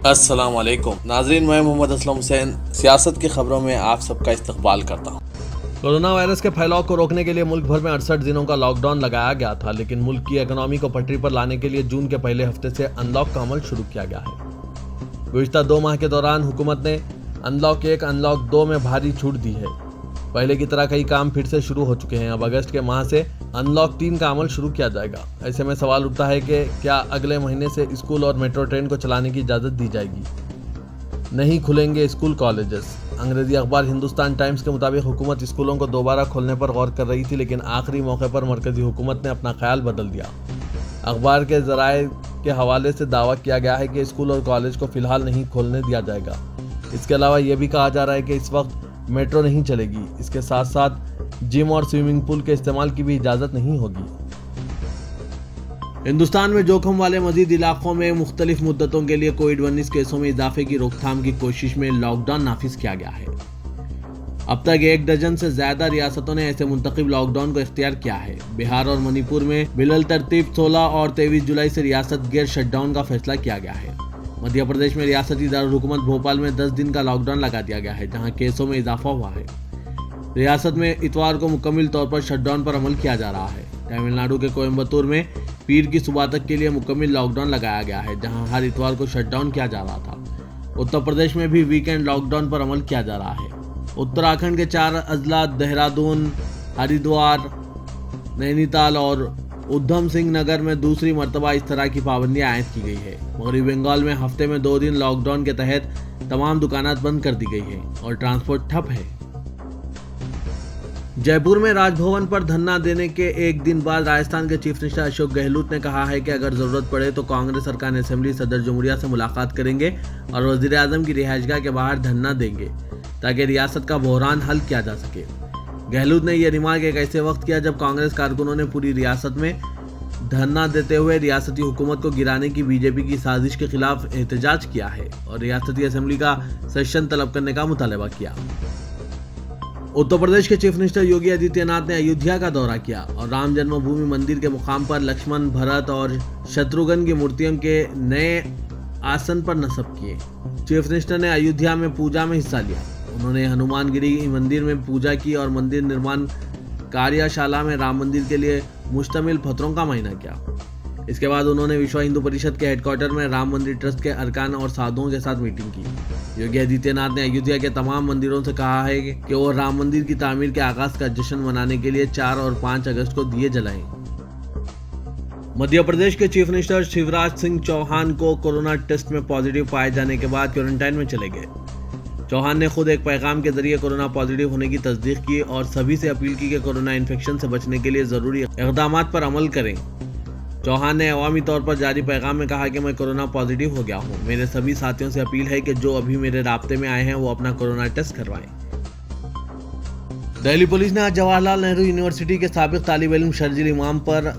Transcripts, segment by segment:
السلام علیکم ناظرین، میں محمد اسلم حسین سیاست کی خبروں میں آپ سب کا استقبال کرتا ہوں۔ کورونا وائرس کے پھیلاؤ کو روکنے کے لیے ملک بھر میں 68 دنوں کا لاک ڈاؤن لگایا گیا تھا، لیکن ملک کی اکنامی کو پٹری پر لانے کے لیے جون کے پہلے ہفتے سے ان لاک کا عمل شروع کیا گیا ہے۔ گزشتہ 2 ماہ کے دوران حکومت نے ان لاک 1 ان لاک 2 میں بھاری چھوٹ دی ہے۔ پہلے کی طرح کئی کام پھر سے شروع ہو چکے ہیں۔ اب اگست کے ماہ سے ان لاک 3 کا عمل شروع کیا جائے گا۔ ایسے میں سوال اٹھتا ہے کہ کیا اگلے مہینے سے اسکول اور میٹرو ٹرین کو چلانے کی اجازت دی جائے گی؟ نہیں کھلیں گے اسکول کالجز۔ انگریزی اخبار ہندوستان ٹائمز کے مطابق حکومت اسکولوں کو دوبارہ کھولنے پر غور کر رہی تھی، لیکن آخری موقع پر مرکزی حکومت نے اپنا خیال بدل دیا۔ اخبار کے ذرائع کے حوالے سے دعویٰ کیا گیا ہے کہ اسکول اور کالج کو فی الحال نہیں کھولنے دیا جائے گا۔ اس کے علاوہ یہ بھی کہا جا رہا ہے کہ اس وقت میٹرو نہیں چلے گی۔ اس کے ساتھ ساتھ جم اور سوئمنگ پول کے استعمال کی بھی اجازت نہیں ہوگی۔ ہندوستان میں جوخم والے مزید علاقوں میں مختلف مدتوں کے لیے کووڈ-19 کیسوں میں اضافے کی روک تھام کی کوشش میں لاک ڈاؤن نافذ کیا گیا ہے۔ اب تک 1 ڈزن سے زیادہ ریاستوں نے ایسے منتخب لاک ڈاؤن کو اختیار کیا ہے۔ بہار اور منی پور میں بالترتیب 16 اور 23 جولائی سے ریاست گیر شٹ ڈاؤن کا فیصلہ کیا گیا ہے۔ مدھیہ پردیش میں ریاستی دارالحکومت بھوپال میں 10 دن کا لاک ڈاؤن لگا دیا گیا ہے، جہاں کیسوں میں اضافہ ہوا ہے۔ ریاست میں اتوار کو مکمل طور پر شٹ ڈاؤن پر عمل کیا جا رہا ہے۔ تمل ناڈو کے کوئمبتور میں پیر کی صبح تک کے لیے مکمل لاک ڈاؤن لگایا گیا ہے، جہاں ہر اتوار کو شٹ ڈاؤن کیا جا رہا تھا۔ اتر پردیش میں بھی ویکینڈ لاک ڈاؤن پر عمل کیا جا رہا ہے۔ اتراکھنڈ کے 4 اضلاع دہرادون، ہریدوار، نینی تال اور ادھم سنگھ نگر میں دوسری مرتبہ اس طرح کی پابندی عائد کی گئی ہے۔ مغربی بنگال میں ہفتے میں 2 دن لاک ڈاؤن کے تحت تمام دکانات بند کر دی گئی ہیں اور ٹرانسپورٹ ٹھپ ہے۔ جے پور میں راج بھون پر دھرنا دینے کے 1 دن بعد راجستھان کے چیف منسٹر اشوک گہلوت نے کہا ہے کہ اگر ضرورت پڑے تو کانگریس ارکان اسمبلی صدر جمہوریہ سے ملاقات کریں گے اور وزیر اعظم کی رہائش گاہ کے باہر دھرنا دیں گے تاکہ ریاست کا بحران حل کیا جا سکے۔ گہلوت نے یہ ریمارک ایک ایسے وقت کیا جب کانگریس کارکنوں نے پوری ریاست میں دھرنا دیتے ہوئے ریاستی حکومت کو گرانے کی بی جے پی کی سازش کے خلاف احتجاج کیا ہے اور ریاستی اسمبلی کا سیشن طلب کرنے کا مطالبہ کیا۔ اتر پردیش کے چیف منسٹر یوگی آدتیہ ناتھ نے ایودھیا کا دورہ کیا اور رام جنم بھومی مندر کے مقام پر لکشمن، بھرت اور شتروگھن کی مورتیوں کے نئے آسن پر نصب کیے۔ چیف منسٹر نے ایودھیا میں پوجا میں حصہ لیا۔ انہوں نے ہنومان گری مندر میں پوجا کی اور مندر نرمان کاریہ شالہ میں رام مندر کے لیے مشتمل پتھروں کا معائنہ کیا۔ اس کے بعد انہوں نے وشو ہندو پریشد کے ہیڈ کوارٹر میں رام مندر ٹرسٹ کے ارکان اور سادھوؤں کے ساتھ میٹنگ کی۔ یوگی آدتیہ ناتھ نے ایودھیا کے تمام مندروں سے کہا ہے کہ وہ رام مندر کی تعمیر کے آغاز کا جشن منانے کے لیے 4 اور 5 اگست کو دیے جلائیں۔ مدھیہ پردیش کے چیف منسٹر شیوراج سنگھ چوہان کو کورونا ٹیسٹ میں پازیٹیو پائے جانے کے بعد کوارنٹائن میں چلے گئے۔ چوہان نے خود ایک پیغام کے ذریعے کورونا پازیٹیو ہونے کی تصدیق کی اور سبھی سے اپیل کی کہ کورونا انفیکشن سے بچنے کے لیے ضروری اقدامات پر عمل کریں۔ چوہان نے عوامی طور پر جاری پیغام میں کہا کہ میں کورونا پازیٹیو ہو گیا ہوں۔ میرے سبھی ساتھیوں سے اپیل ہے کہ جو ابھی میرے رابطے میں آئے ہیں وہ اپنا کورونا ٹیسٹ کروائیں۔ دہلی پولیس نے آج جواہر لال نہرو یونیورسٹی کے سابق طالب علم شرجیل امام پر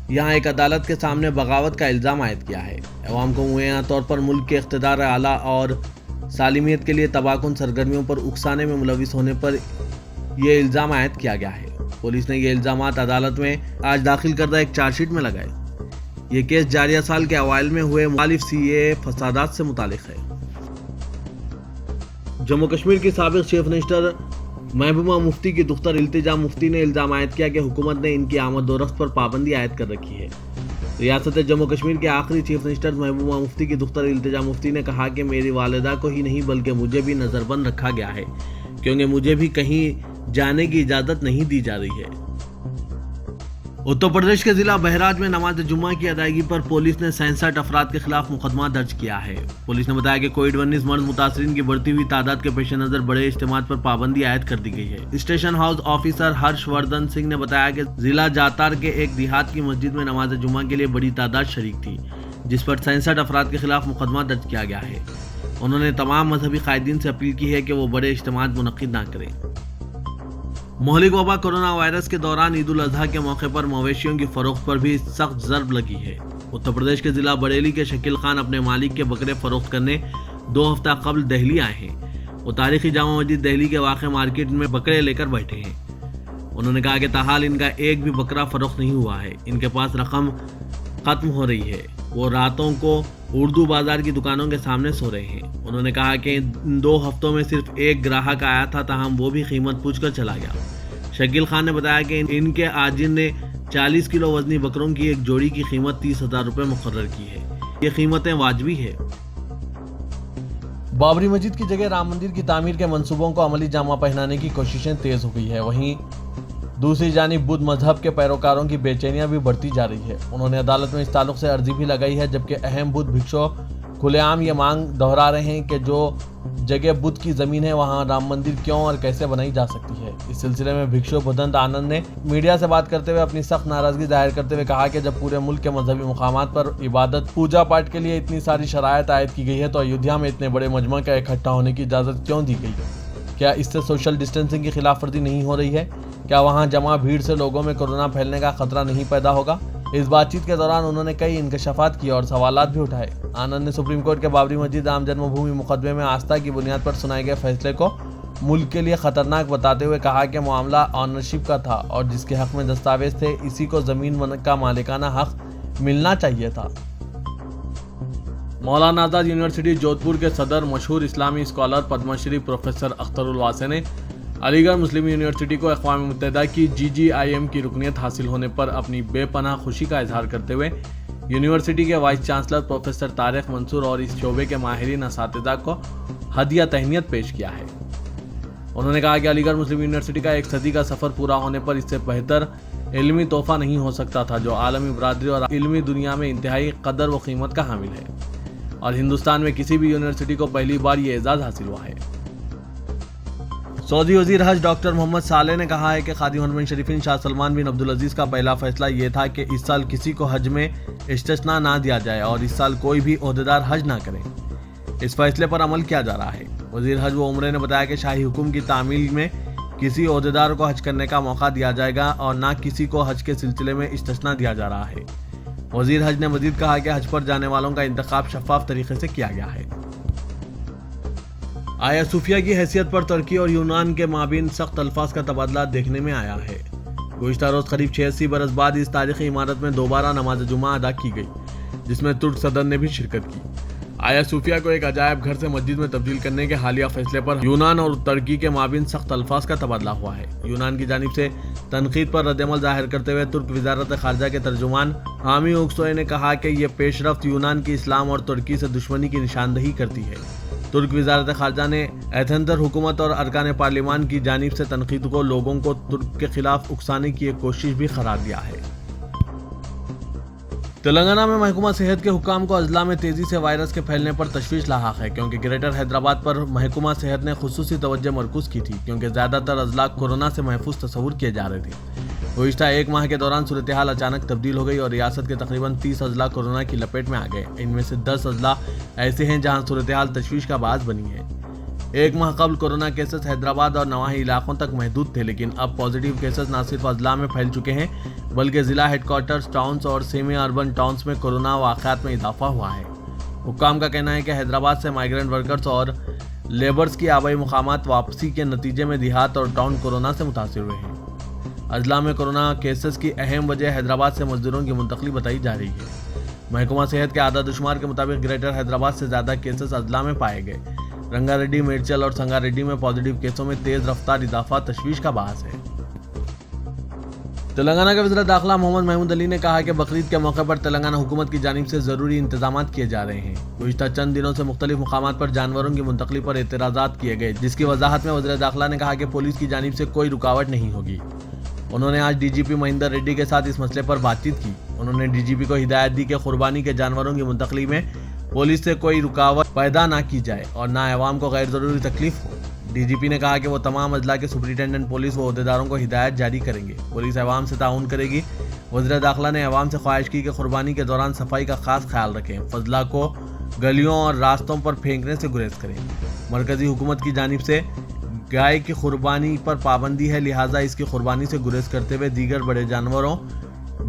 یہاں ایک عدالت کے سامنے بغاوت کا الزام عائد کیا ہے۔ عوام کو معینہ طور پر ملک کے اقتدار اعلیٰ اور سالمیت کے لیے تباہ کن سرگرمیوں پر اکسانے میں ملوث ہونے پر یہ الزام عائد کیا گیا ہے۔ پولیس نے یہ الزامات عدالت میں آج داخل کردہ ایک چارج شیٹ میں لگائے۔ یہ کیس جاریہ سال کے اوائل میں ہوئے مخالف سی اے اے فسادات سے متعلق ہے۔ جموں کشمیر کی سابق چیف منسٹر محبوبہ مفتی کی دختر التجا مفتی نے الزام عائد کیا کہ حکومت نے ان کی آمد و رفت پر پابندی عائد کر رکھی ہے۔ ریاست جموں کشمیر کے آخری چیف منسٹر محبوبہ مفتی کی دختر التجا مفتی نے کہا کہ میری والدہ کو ہی نہیں بلکہ مجھے بھی نظر بند رکھا گیا ہے، کیونکہ مجھے بھی کہیں جانے کی اجازت نہیں دی جا رہی ہے۔ اتر پردیش کے ضلع بہراج میں نماز جمعہ کی ادائیگی پر پولیس نے 67 افراد کے خلاف مقدمہ درج کیا ہے۔ پولیس نے بتایا کہ کووڈ-19 مرض متاثرین کی بڑھتی ہوئی تعداد کے پیش نظر بڑے اجتماعات پر پابندی عائد کر دی گئی ہے۔ Station house officer Harsh Vardhan Singh نے بتایا کہ ضلع جاتار کے ایک دیہات کی مسجد میں نماز جمعہ کے لیے بڑی تعداد شریک تھی، جس پر 67 افراد کے خلاف مقدمہ درج کیا گیا ہے۔ انہوں نے تمام مذہبی قائدین سے اپیل کی ہے کہ وہ بڑے اجتماعات منعقد نہ کریں۔ مہلک وبا کورونا وائرس کے دوران عید الاضحیٰ کے موقع پر مویشیوں کی فروخت پر بھی سخت ضرب لگی ہے۔ اتر پردیش کے ضلع بریلی کے شکیل خان اپنے مالک کے بکرے فروخت کرنے 2 ہفتہ قبل دہلی آئے ہیں۔ وہ تاریخی جامع مسجد دہلی کے واقع مارکیٹ میں بکرے لے کر بیٹھے ہیں۔ انہوں نے کہا کہ تاحال ان کا ایک بھی بکرا فروخت نہیں ہوا ہے۔ ان کے پاس رقم ختم ہو رہی ہے۔ وہ راتوں کو اردو بازار کی دکانوں کے سامنے سو رہے ہیں۔ انہوں نے کہا کہ ان 2 ہفتوں میں صرف ایک گراہک آیا تھا، تاہم وہ بھی قیمت پوچھ کر چلا گیا۔ شکیل خان نے بتایا کہ ان کے آجر نے 40 کلو وزنی بکروں کی ایک جوڑی کی قیمت 30,000 روپے مقرر کی ہے۔ یہ قیمتیں واجبی ہے۔ بابری مسجد کی جگہ رام مندر کی تعمیر کے منصوبوں کو عملی جامہ پہنانے کی کوششیں تیز ہو گئی ہے، وہیں دوسری جانب بدھ مذہب کے پیروکاروں کی بے چینیاں بھی بڑھتی جا رہی ہے۔ انہوں نے عدالت میں اس تعلق سے عرضی بھی لگائی ہے، جبکہ اہم بدھ بھکشو کھلے عام یہ مانگ دہرا رہے ہیں کہ جو جگہ بدھ کی زمین ہے وہاں رام مندر کیوں اور کیسے بنائی جا سکتی ہے۔ اس سلسلے میں بھکشو بدھنت آنند نے میڈیا سے بات کرتے ہوئے اپنی سخت ناراضگی ظاہر کرتے ہوئے کہا کہ جب پورے ملک کے مذہبی مقامات پر عبادت پوجا پاٹ کے لیے اتنی ساری شرائط عائد کی گئی ہے تو ایودھیا میں اتنے بڑے مجمع کا اکٹھا ہونے کی اجازت کیوں دی گئی؟ کیا اس سے سوشل ڈسٹینسنگ کی خلاف ورزی نہیں ہو رہی ہے؟ کیا وہاں جمع بھیڑ سے لوگوں میں کورونا پھیلنے کا خطرہ نہیں پیدا ہوگا؟ اس بات چیت کے دوران انہوں نے کئی انکشافات کیے اور سوالات بھی اٹھائے۔ آنند نے سپریم کورٹ کے بابری مسجد رام جنم بھومی مقدمے میں آستھا کی بنیاد پر سنائے گئے فیصلے کو ملک کے لیے خطرناک بتاتے ہوئے کہا کہ معاملہ آنرشپ کا تھا اور جس کے حق میں دستاویز تھے اسی کو زمین کا مالکانہ حق ملنا چاہیے تھا۔ مولانا آزاد یونیورسٹی جودھ پور کے صدر مشہور اسلامی اسکالر پدم شری پروفیسر اختر الواسع نے علی گڑھ مسلم یونیورسٹی کو اقوام متحدہ کی GGIM کی رکنیت حاصل ہونے پر اپنی بے پناہ خوشی کا اظہار کرتے ہوئے یونیورسٹی کے وائس چانسلر پروفیسر طارق منصور اور اس شعبے کے ماہرین اساتذہ کو ہدیہ تہنیت پیش کیا ہے۔ انہوں نے کہا کہ علی گڑھ مسلم یونیورسٹی کا 1 صدی کا سفر پورا ہونے پر اس سے بہتر علمی تحفہ نہیں ہو سکتا تھا جو عالمی برادری اور علمی دنیا میں انتہائی قدر و قیمت کا حامل ہے، اور ہندوستان میں کسی بھی یونیورسٹی کو پہلی بار یہ اعزاز حاصل ہوا ہے۔ سعودی وزیر حج ڈاکٹر محمد صالح نے کہا ہے کہ خادم حرمین شریفین شاہ سلمان بن عبدالعزیز کا پہلا فیصلہ یہ تھا کہ اس سال کسی کو حج میں استثناء نہ دیا جائے اور اس سال کوئی بھی عہدیدار حج نہ کرے۔ اس فیصلے پر عمل کیا جا رہا ہے۔ وزیر حج و عمرے نے بتایا کہ شاہی حکم کی تعمیل میں کسی عہدیدار کو حج کرنے کا موقع دیا جائے گا اور نہ کسی کو حج کے سلسلے میں استثناء دیا جا رہا ہے۔ وزیر حج نے مزید کہا کہ حج پر جانے والوں کا انتخاب شفاف طریقے سے کیا گیا ہے۔ آیا صوفیہ کی حیثیت پر ترکی اور یونان کے مابین سخت الفاظ کا تبادلہ دیکھنے میں آیا ہے۔ گزشتہ روز قریب 86 برس بعد اس تاریخی عمارت میں دوبارہ نماز جمعہ ادا کی گئی، جس میں ترک صدر نے بھی شرکت کی۔ آیا صوفیہ کو ایک عجائب گھر سے مسجد میں تبدیل کرنے کے حالیہ فیصلے پر یونان اور ترکی کے مابین سخت الفاظ کا تبادلہ ہوا ہے۔ یونان کی جانب سے تنقید پر رد عمل ظاہر کرتے ہوئے ترک وزارت خارجہ کے ترجمان حامی اوکسوئے نے کہا کہ یہ پیش رفت یونان کی اسلام اور ترکی سے دشمنی کی نشاندہی کرتی ہے۔ ترک وزارت خارجہ نے ایتھنز حکومت اور ارکان پارلیمان کی جانب سے تنقید کو لوگوں کو ترک کے خلاف اکسانے کی ایک کوشش بھی قرار دیا ہے۔ تلنگانہ میں محکمہ صحت کے حکام کو اضلاع میں تیزی سے وائرس کے پھیلنے پر تشویش لاحق ہے، کیونکہ گریٹر حیدرآباد پر محکمہ صحت نے خصوصی توجہ مرکوز کی تھی، کیونکہ زیادہ تر اضلاع کورونا سے محفوظ تصور کیے جا رہے تھے۔ گزشتہ 1 ماہ کے دوران صورتحال اچانک تبدیل ہو گئی اور ریاست کے تقریباً 30 اضلاع کورونا کی لپیٹ میں آ گئے۔ ان میں سے 10 اضلاع ایسے ہیں جہاں صورتحال تشویش کا باعث بنی ہے۔ 1 ماہ قبل کورونا کیسز حیدرآباد اور نواحی علاقوں تک محدود تھے، لیکن اب پازیٹیو کیسز نہ صرف اضلاع میں پھیل چکے ہیں بلکہ ضلع ہیڈ کوارٹرز ٹاؤنز اور سیمی اربن ٹاؤنز میں کورونا واقعات میں اضافہ ہوا ہے۔ حکام کا کہنا ہے کہ حیدرآباد سے مائیگرنٹ ورکرز اور لیبرز کی آبائی مقامات واپسی کے نتیجے میں دیہات اور ٹاؤن کورونا سے متاثر ہوئے ہیں۔ اضلاع میں کورونا کیسز کی اہم وجہ حیدرآباد سے مزدوروں کی منتقلی بتائی جا رہی ہے۔ محکمہ صحت کے اعداد و شمار کے مطابق گریٹر حیدرآباد سے زیادہ کیسز اضلاع میں پائے گئے۔ رنگا ریڈی، میڈچل اور سنگا ریڈی میں پازیٹیو کیسوں میں تیز رفتار اضافہ تشویش کا باعث ہے۔ تلنگانہ کے وزیر داخلہ محمد محمود علی نے کہا کہ بقرعید کے موقع پر تلنگانہ حکومت کی جانب سے ضروری انتظامات کیے جا رہے ہیں۔ گزشتہ چند دنوں سے مختلف مقامات پر جانوروں کی منتقلی پر اعتراضات کیے گئے، جس کی وضاحت میں وزیر داخلہ نے کہا کہ پولیس کی جانب سے کوئی رکاوٹ نہیں ہوگی۔ انہوں نے آج DGP مہندر ریڈی کے ساتھ اس مسئلے پر بات چیت کی۔ انہوں نے DGP کو ہدایت دی کہ قربانی کے جانوروں کی منتقلی میں پولیس سے کوئی رکاوٹ پیدا نہ کی جائے اور نہ عوام کو غیر ضروری تکلیف ہو۔ DGP نے کہا کہ وہ تمام اضلاع کے سپرنٹینڈنٹ پولیس و عہدیداروں کو ہدایت جاری کریں گے۔ پولیس عوام سے تعاون کرے گی۔ وزیر داخلہ نے عوام سے خواہش کی کہ قربانی کے دوران صفائی کا خاص خیال رکھیں، فضلہ کو گلیوں اور راستوں پر پھینکنے سے گریز کریں۔ مرکزی حکومت کی جانب سے گائے کی قربانی پر پابندی ہے، لہٰذا اس کی قربانی سے گریز کرتے ہوئے دیگر بڑے جانوروں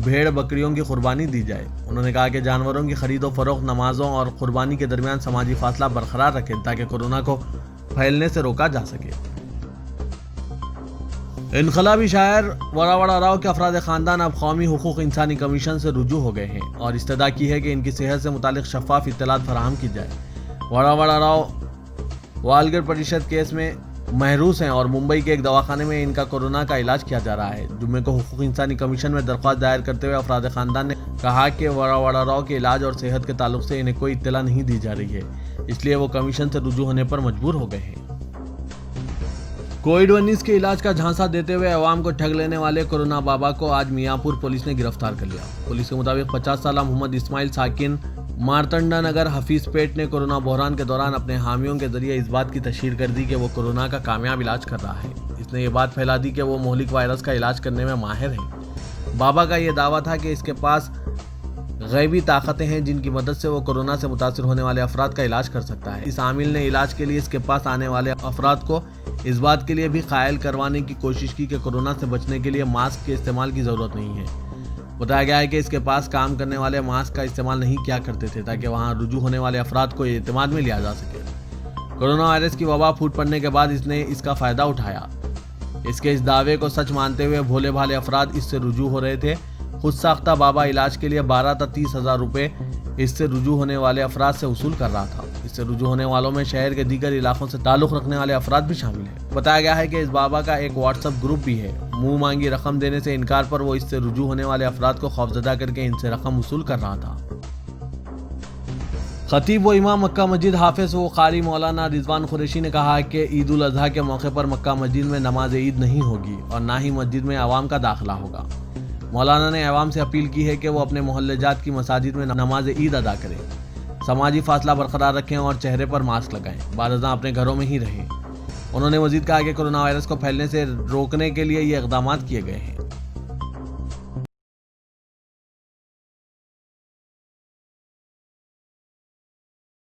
بھیڑ بکریوں کی قربانی دی جائے۔ انہوں نے کہا کہ جانوروں کی خرید و فروخت نمازوں اور قربانی کے درمیان سماجی فاصلہ برقرار رکھیں تاکہ کورونا کو پھیلنے سے روکا جا سکے۔ انقلابی شاعر وراوڑا راؤ کے افراد خاندان اب قومی حقوق انسانی کمیشن سے رجوع ہو گئے ہیں اور استدعا کی ہے کہ ان کی صحت سے متعلق شفاف اطلاعات فراہم کی جائے۔ وراوڑا راؤ والگر پریشد کیس میں محروس ہیں اور ممبئی کے ایک دواخانے میں ان کا کورونا کا علاج کیا جا رہا ہے۔ جمعے کو حقوق انسانی کمیشن میں درخواست دائر کرتے ہوئے افراد خاندان نے کہا کہ وراوڑا راؤ کے علاج اور صحت کے تعلق سے انہیں کوئی اطلاع نہیں دی جا رہی ہے، اس لیے وہ کمیشن سے رجوع ہونے پر مجبور ہو گئے ہیں۔ کووڈ-19 کے علاج کا جھانسا دیتے ہوئے عوام کو ٹھگ لینے والے کورونا بابا کو آج میاں پور پولیس نے گرفتار کر لیا۔ پولیس کے مطابق 50 سالہ محمد اسماعیل ساکن مارتنڈا نگر حفیظ پیٹ نے کورونا بحران کے دوران اپنے حامیوں کے ذریعے اس بات کی تشہیر کر دی کہ وہ کورونا کا کامیاب علاج کر رہا ہے۔ اس نے یہ بات پھیلا دی کہ وہ مہلک وائرس کا علاج کرنے میں ماہر ہے۔ بابا کا یہ دعویٰ تھا کہ اس کے پاس غیبی طاقتیں ہیں جن کی مدد سے وہ کورونا سے متاثر ہونے والے افراد کا علاج کر سکتا ہے۔ اس عامل نے علاج کے لیے اس کے پاس آنے والے افراد کو اس بات کے لیے بھی قائل کروانے کی کوشش کی کہ کورونا سے بچنے کے لیے ماسک کے استعمال کی ضرورت نہیں ہے۔ بتایا گیا ہے کہ اس کے پاس کام کرنے والے ماسک کا استعمال نہیں کیا کرتے تھے تاکہ وہاں رجوع ہونے والے افراد کو اعتماد میں لیا جا سکے۔ کورونا وائرس کی وبا پھوٹ پڑنے کے بعد اس نے اس کا فائدہ اٹھایا۔ اس کے اس دعوے کو سچ مانتے ہوئے بھولے بھالے افراد اس سے رجوع ہو رہے تھے۔ خود ساختہ بابا علاج کے لیے 12 تا 30 ہزار روپے اس سے رجوع ہونے والے افراد سے وصول کر رہا تھا۔ اس سے رجوع ہونے والوں میں شہر کے دیگر علاقوں سے تعلق رکھنے والے افراد بھی شامل ہیں۔ بتایا گیا ہے کہ اس بابا کا ایک واٹس ایپ گروپ بھی ہے۔ منہ مانگی رقم دینے سے انکار پر وہ اس سے رجوع ہونے والے افراد کو خوفزدہ کر کے ان سے رقم وصول کر رہا تھا۔ خطیب و امام مکہ مسجد حافظ و قاری مولانا رضوان قریشی نے کہا کہ عید الاضحیٰ کے موقع پر مکہ مسجد میں نماز عید نہیں ہوگی اور نہ ہی مسجد میں عوام کا داخلہ ہوگا۔ مولانا نے عوام سے اپیل کی ہے کہ وہ اپنے محلے جات کی مساجد میں نماز عید ادا کریں، سماجی فاصلہ برقرار رکھیں اور چہرے پر ماسک لگائیں، بعد ازاں اپنے گھروں میں ہی رہیں۔ انہوں نے مزید کہا کہ کورونا وائرس کو پھیلنے سے روکنے کے لیے یہ اقدامات کیے گئے ہیں۔